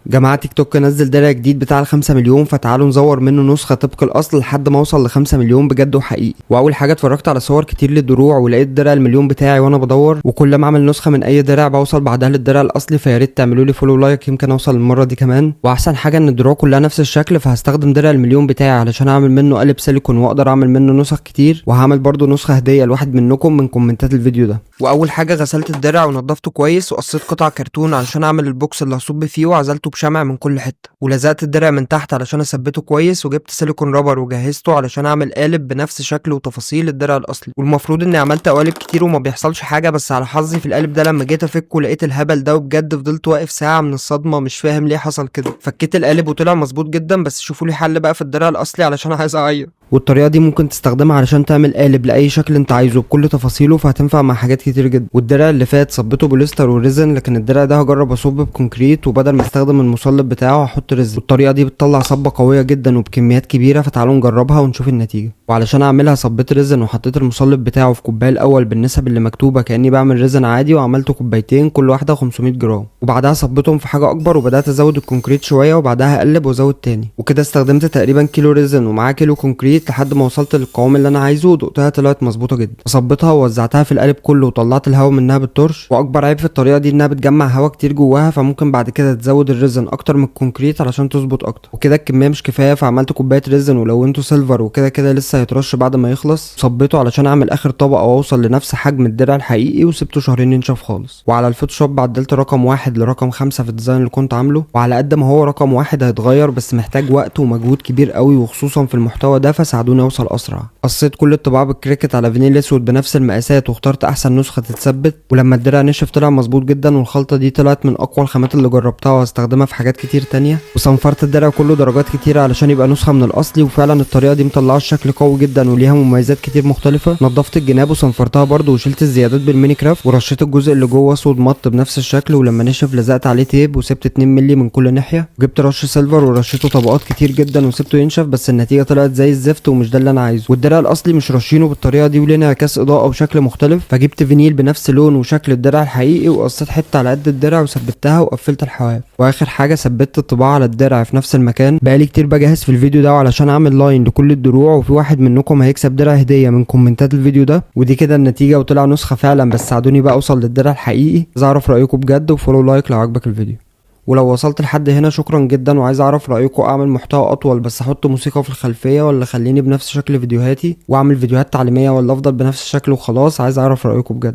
جماعة تيك توك نزل درع جديد بتاع ال5 مليون، فتعالوا نزور منه نسخة طبق الأصل لحد ما اوصل ل5 مليون بجد وحقيقي. وأول حاجة اتفرجت على صور كتير للدروع ولقيت درع المليون بتاعي وأنا بدور، وكل ما أعمل نسخة من أي درع بوصل بعدها للدرع الأصلي، فياريت تعملوا لي فولو لايك يمكن أوصل المرة دي كمان. وأحسن حاجة إن الدروع كلها نفس الشكل، فهستخدم درع المليون بتاعي علشان أعمل منه قالب سيليكون وأقدر أعمل منه نسخ كتير، وهعمل برضو نسخة هدية لواحد منكم من كومنتات الفيديو ده. وأول حاجة غسلت الدرع ونضفته كويس وقصيت قطع كرتون علشان أعمل البوكس اللي هصب فيه، وعزلته بشمع من كل حتة، ولزقت الدرع من تحت علشان اثبته كويس، وجبت سيليكون رابر وجهزته علشان اعمل قالب بنفس شكل وتفاصيل الدرع الاصلي. والمفروض اني عملت قوالب كتير وما بيحصلش حاجه، بس على حظي في القالب ده لما جيت افكه لقيت الهبل ده، وبجد فضلت واقف ساعه من الصدمه مش فاهم ليه حصل كده. فكيت القالب وطلع مظبوط جدا، بس شوفوا لي حل بقى في الدرع الاصلي علشان عايز اعيط. والطريقه دي ممكن تستخدمها علشان تعمل قالب لاي شكل انت عايزه بكل تفاصيله، فهتنفع مع حاجات كتير جدا. والدرع اللي فات صبته بوليستر وريزن، لكن الدرع ده هجرب اصب بكونكريت، وبدل ما استخدم المصلب بتاعه هحط ريزن. والطريقه دي بتطلع صبه قويه جدا وبكميات كبيره، فتعالوا نجربها ونشوف النتيجه. وعلشان اعملها صبيت ريزن وحطيت المصلب بتاعه في كوبايه الاول بالنسب اللي مكتوبه كاني بعمل ريزن عادي، وعملته كوبايتين كل واحده 500 جرام، وبعدها صبيتهم في حاجه اكبر وبدات ازود الكونكريت شويه، وبعدها اقلب وازود تاني، وكده استخدمت تقريبا كيلو ريزن ومعاه كيلو كونكريت لحد ما وصلت للقوام اللي انا عايزه، ودقتها طلعت مظبوطه جدا. صبيتها ووزعتها في القالب كله وطلعت الهواء منها بالتورش. واكبر عيب في الطريقه دي انها بتجمع هواء كتير جواها، فممكن بعد كده تزود الريزن اكتر من الكونكريت علشان تظبط اكتر، وكده الكميه مش كفايه، فعملت كوبايه ريزن ولونته سيلفر، وكده كده لسه هيترش بعد ما يخلص. صبيته علشان اعمل اخر طبقه واوصل لنفس حجم الدرع الحقيقي، وسبته شهرين ينشف خالص. وعلى الفوتوشوب عدلت رقم 1 لرقم 5 في الديزاين اللي كنت عامله، وعلى قد ما هو رقم 1 هيتغير بس محتاج وقت ومجهود كبير قوي، وخصوصا في المحتوى ده، فساعدوني اوصل اسرع. قصيت كل الطباعه بالكريكت على فينيل اسود بنفس المقاسات، واخترت احسن نسخه تتثبت. ولما الدرع نشف طلع مظبوط جدا، والخلطه دي طلعت من اقوى الخامات اللي جربتها وهستخدمها في حاجات كتير تانية. وصنفرت الدرع كله درجات كتيره علشان يبقى نسخه من الاصلي، وفعلا الطريقه دي مطلعه الشكل قوي جدا وليها مميزات كتير مختلفه. نضفت الجناب وصنفرتها برده، وشلت الزيادات بالميني كرافت، ورشيت الجزء اللي جوه اسود مط بنفس الشكل، ولما نشف لزقت عليه تيب وسبت 2 مللي من كل ناحيه، وجبت رش سيلفر ورشيته طبقات كتير جدا وسبته ينشف، بس النتيجه طلعت زي الزفت ومش ده اللي انا عايزه. والدرع الاصلي مش رشينه بالطريقه دي وليه انعكاس اضاءه وشكل مختلف، فجبت فينيل بنفس لون وشكل الدرع الحقيقي، وقصيت حته على قد الدرع وثبتها وقفلت الحواف. واخر حاجه ثبتت الطباعه على الدرع في نفس المكان. بقالي كتير بجهز في الفيديو ده علشان اعمل لاين لكل الدروع، وفي واحد منكم هيكسب درع هديه من كومنتات الفيديو ده. ودي كده النتيجه، وطلع نسخه فعلا، بس ساعدوني بقى اوصل للدرع الحقيقي. عايز اعرف رايكم بجد، وفولو لايك لو عجبك الفيديو. ولو وصلت لحد هنا شكرا جدا، وعايز اعرف رايكم اعمل محتوى اطول بس احط موسيقى في الخلفيه، ولا خليني بنفس شكل فيديوهاتي واعمل فيديوهات تعليميه، ولا افضل بنفس الشكل وخلاص. عايز اعرف رايكم بجد.